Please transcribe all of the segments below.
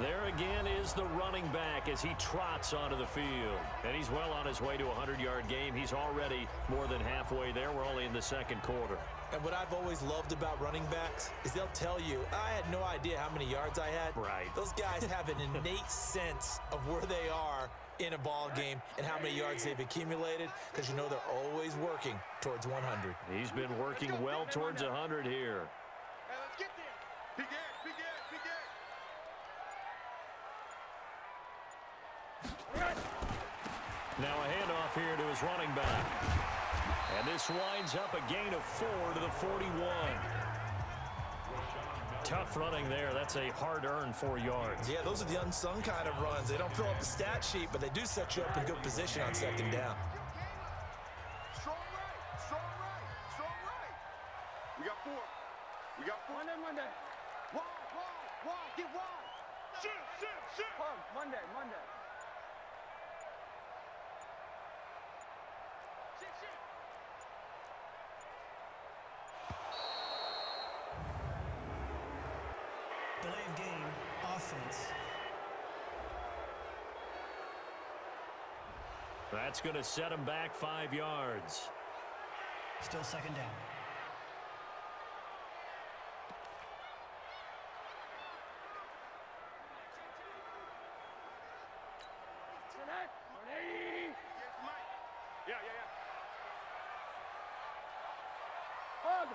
There again is the running back as he trots onto the field. And he's well on his way to a 100-yard game. He's already more than halfway there. We're only in the second quarter. And what I've always loved about running backs is they'll tell you, I had no idea how many yards I had. Right. Those guys have an innate sense of where they are in a ball game and how many yards they've accumulated, because you know they're always working towards 100. He's been working well towards 100 here. Hey, let's get there. Big air, big air, big air. Now a handoff here to his running back. And this winds up a gain of 4 to the 41. Tough running there. That's a hard-earned 4 yards. Yeah, those are the unsung kind of runs. They don't fill up the stat sheet, but they do set you up in good position on second down. Strong right, strong right, strong right. We got 4. We got 4. Monday. Wall, get wide. Shit. Monday. Delay of game, offense. That's going to set him back 5 yards. Still second down. Yeah. Hug.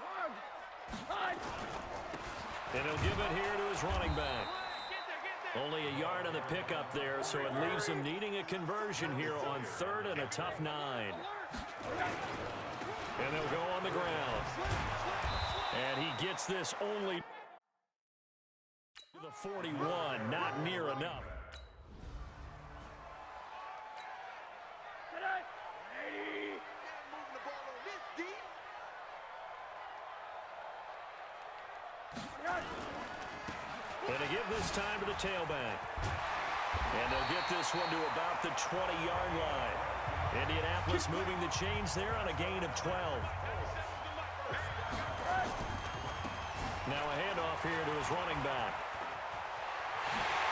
And he'll give it here to his running back. Only a yard on the pickup there, so it leaves him needing a conversion here on 3rd and a tough 9. And they'll go on the ground. And he gets this only to the 41, not near enough. And to give this time to the tailback. And they'll get this one to about the 20-yard line. Indianapolis moving the chains there on a gain of 12. Now a handoff here to his running back.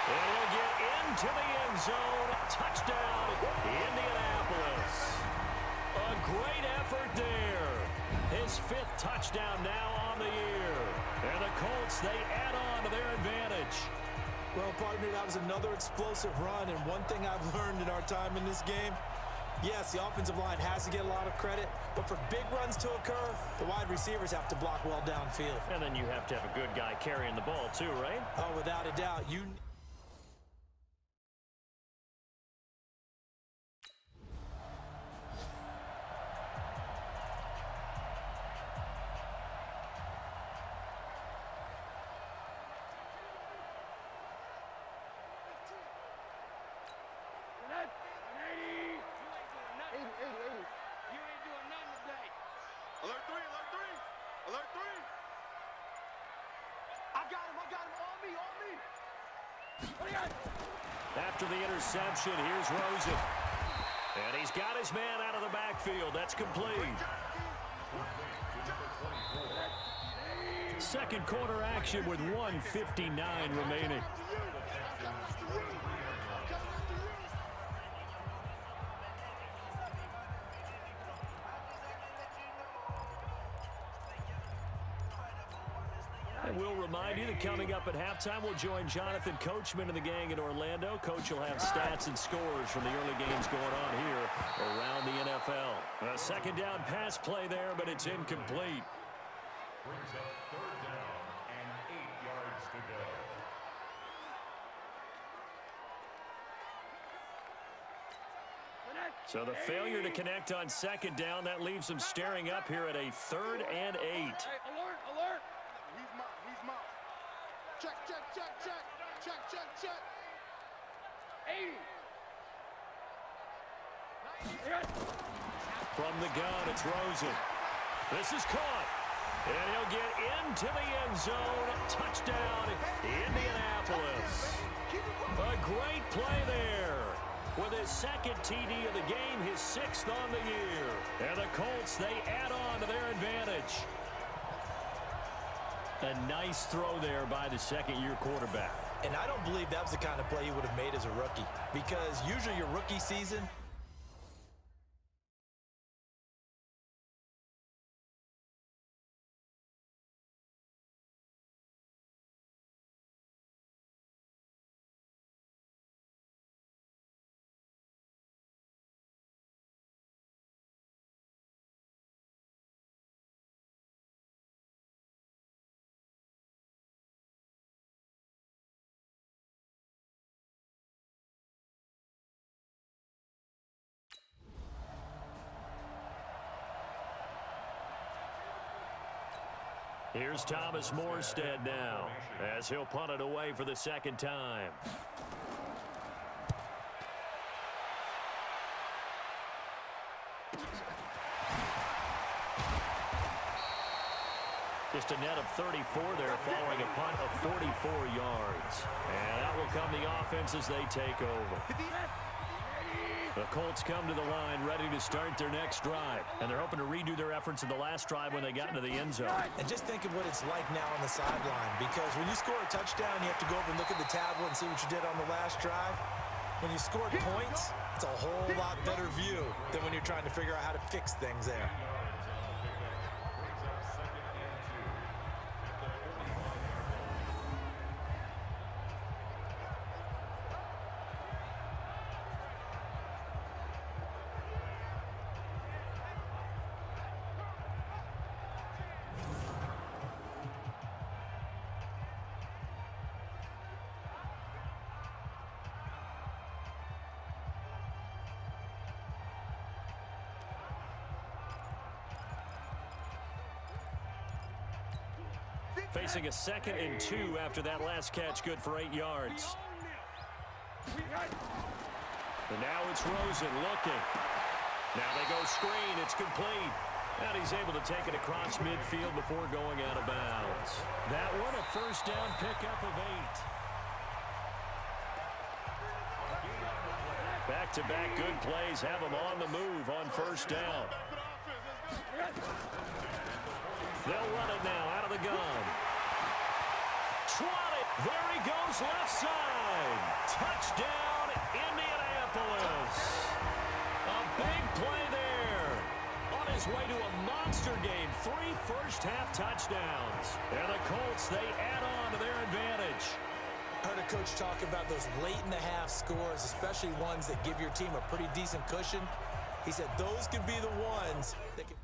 And he'll get into the end zone. Touchdown, Indianapolis. A great effort there. His 5th touchdown now on the year. And the Colts, they add on to their advantage. Well, partner, that was another explosive run, and one thing I've learned in our time in this game, yes, the offensive line has to get a lot of credit, but for big runs to occur, the wide receivers have to block well downfield. And then you have to have a good guy carrying the ball too, right? Oh, without a doubt. After the interception, here's Rosen. And he's got his man out of the backfield. That's complete. Second quarter action with 1:59 remaining. And we'll remind you that coming up at halftime, we'll join Jonathan Coachman and the gang in Orlando. Coach will have stats and scores from the early games going on here around the NFL. A second down pass play there, but it's incomplete. Brings up 3rd down and 8 yards to go. So the failure to connect on second down, that leaves them staring up here at a 3rd and 8. Hey, alert. He's marked. Check. 80. From the gun, it's Rosen. This is caught. And he'll get into the end zone. Touchdown, Indianapolis. A great play there. With his 2nd TD of the game, his 6th on the year. And the Colts, they add on to their advantage. A nice throw there by the 2nd-year quarterback. And I don't believe that was the kind of play he would have made as a rookie, because usually your rookie season, here's Thomas Morstead now, as he'll punt it away for the second time. Just a net of 34 there following a punt of 44 yards. And out will come the offense as they take over. The Colts come to the line ready to start their next drive. And they're hoping to redo their efforts in the last drive when they got into the end zone. and just think of what it's like now on the sideline, because when you score a touchdown, you have to go over and look at the tablet and see what you did on the last drive. When you scored points, it's a whole lot better view than when you're trying to figure out how to fix things there. Facing a 2nd and 2 after that last catch, good for 8 yards. And now it's Rosen looking. Now they go screen. It's complete. And he's able to take it across midfield before going out of bounds. That one a first down pickup of 8. Back-to-back good plays have them on the move on first down. They'll run it now out of the gun. Trot it. There he goes left side. Touchdown, Indianapolis. A big play there. On his way to a monster game. 3 first-half touchdowns. And the Colts, they add on to their advantage. Heard a coach talk about those late-in-the-half scores, especially ones that give your team a pretty decent cushion. He said those could be the ones that can...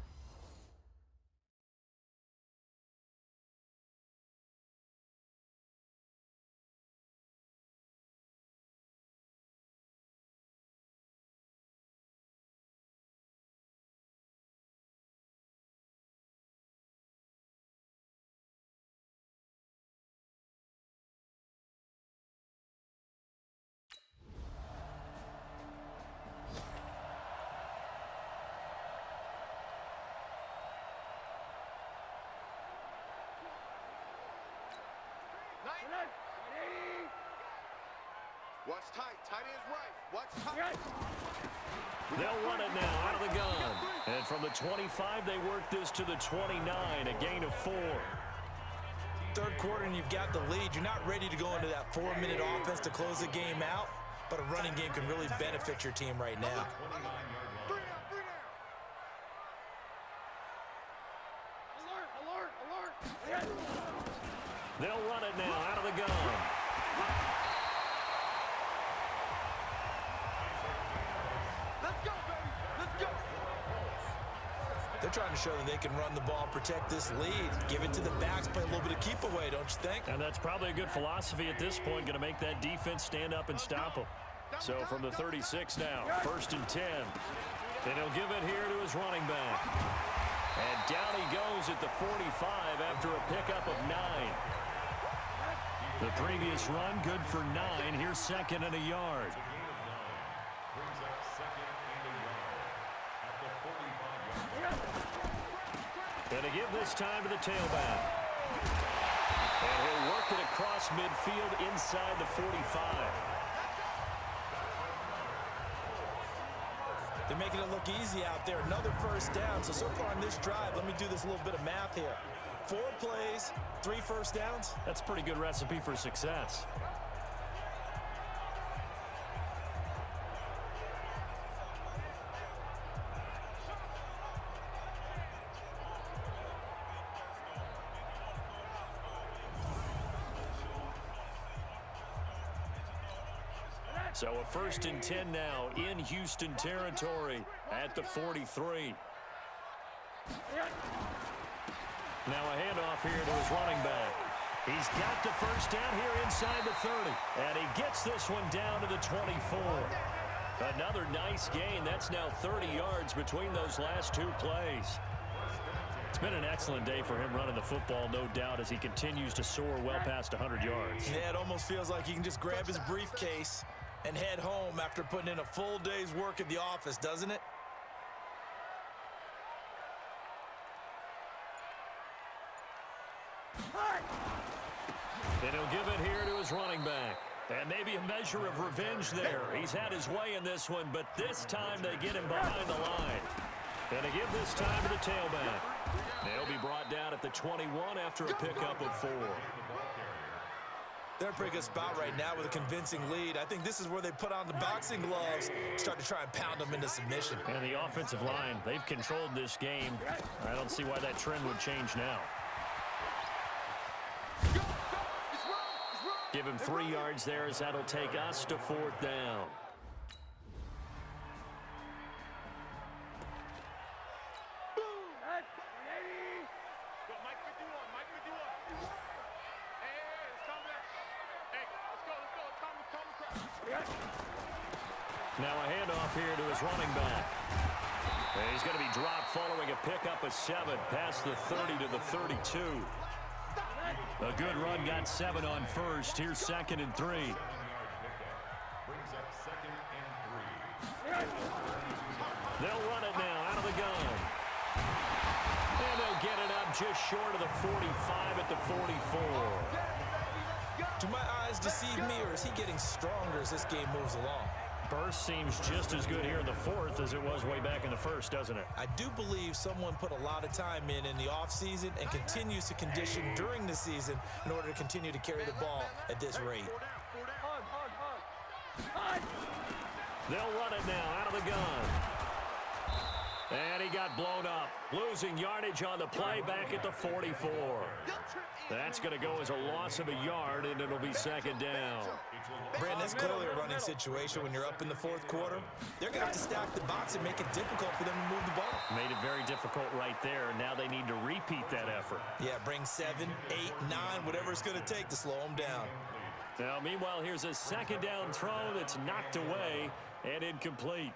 Watch tight. Tight is right. Watch tight. They'll run it now out of the gun. And from the 25, they work this to the 29, a gain of 4. Third quarter and you've got the lead. You're not ready to go into that 4-minute offense to close the game out, but a running game can really benefit your team right now. They'll run it now out of the gun. Let's go, baby. Let's go. They're trying to show that they can run the ball, protect this lead, give it to the backs, play a little bit of keep away, don't you think? And that's probably a good philosophy at this point, going to make that defense stand up and stop them. So from the 36 now, 1st and 10. And he'll give it here to his running back. And down he goes at the 45 after a pickup of 9. The previous run, good for 9. Here's 2nd and a yard. Brings up 2nd and a yard at the 45-yard line. And to give this time to the tailback. And he'll work it across midfield inside the 45. They're making it look easy out there. Another first down. So far on this drive, let me do this little bit of math here. 4 plays, 3 first downs. That's a pretty good recipe for success. So a 1st and 10 now in Houston territory at the 43. Now a handoff here to his running back. He's got the first down here inside the 30. And he gets this one down to the 24. Another nice gain. That's now 30 yards between those last two plays. It's been an excellent day for him running the football, no doubt, as he continues to soar well past 100 yards. Yeah, it almost feels like he can just grab his briefcase and head home after putting in a full day's work at the office, doesn't it? And he'll give it here to his running back. And maybe a measure of revenge there. He's had his way in this one, but this time they get him behind the line. And they give this time to the tailback. They'll be brought down at the 21 after a pickup of 4. They're in a pretty good spot right now with a convincing lead. I think this is where they put on the boxing gloves, start to try and pound them into submission. And the offensive line, they've controlled this game. I don't see why that trend would change now. Give him 3 yards there as that'll take us to 4th down. Now a handoff here to his running back. And he's going to be dropped following a pickup of 7 past the 30 to the 32. A good run got 7 on first. Here's 2nd and 3. Brings up 2nd and 3. They'll run it now out of the gun. And they'll get it up just short of the 45 at the 44. Do my eyes deceive me, or is he getting stronger as this game moves along? Burst seems just as good here in the 4th as it was way back in the 1st, doesn't it? I do believe someone put a lot of time in the offseason and continues to condition during the season in order to continue to carry the ball at this rate. They'll run it now out of the gun. And he got blown up, losing yardage on the play back at the 44. That's going to go as a loss of a yard, and it'll be 2nd down. Brandon, that's clearly a running situation when you're up in the 4th quarter. They're going to have to stack the box and make it difficult for them to move the ball. Made it very difficult right there. Now they need to repeat that effort. Yeah, bring 7, 8, 9, whatever it's going to take to slow them down. Now, meanwhile, here's a 2nd down throw that's knocked away and incomplete.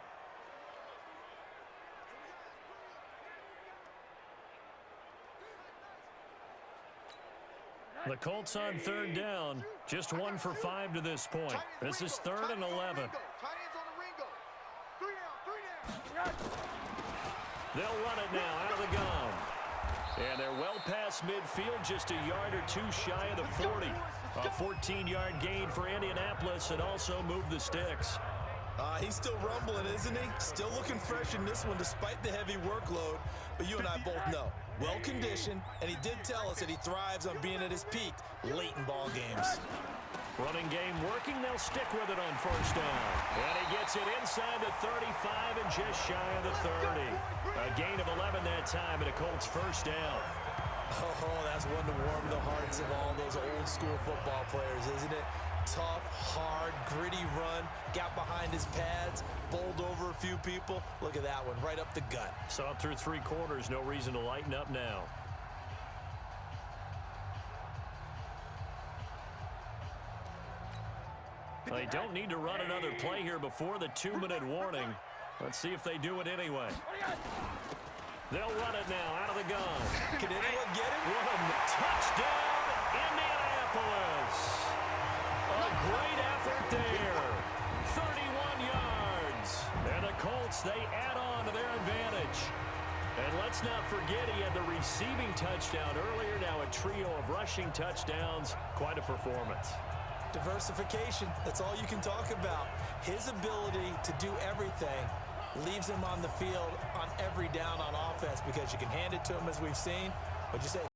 The Colts on 3rd down, just 1 for 5 to this point. This is 3rd and 11. They'll run it now out of the gun. And they're well past midfield, just a yard or 2 shy of the 40. A 14-yard gain for Indianapolis, and also move the sticks. He's still rumbling, isn't he? Still looking fresh in this one despite the heavy workload. But you and I both know, well-conditioned, and he did tell us that he thrives on being at his peak late in ball games. Running game working, they'll stick with it on 1st down. And he gets it inside the 35 and just shy of the 30. A gain of 11 that time, and a Colts 1st down. Oh, that's one to warm the hearts of all those old-school football players, isn't it? Tough, hard, gritty run, got behind his pads, bowled over a few people. Look at that one, right up the gut. Saw it through 3 quarters, no reason to lighten up now. They don't need to run another play here before the 2-minute warning. Let's see if they do it anyway. They'll run it now out of the gun. Can anyone get it? Touchdown, Indianapolis. A great effort there. 31 yards. And the Colts, they add on to their advantage. And let's not forget he had the receiving touchdown earlier. Now a trio of rushing touchdowns. Quite a performance. Diversification, that's all you can talk about. His ability to do everything leaves him on the field on every down on offense because you can hand it to him as we've seen. But you say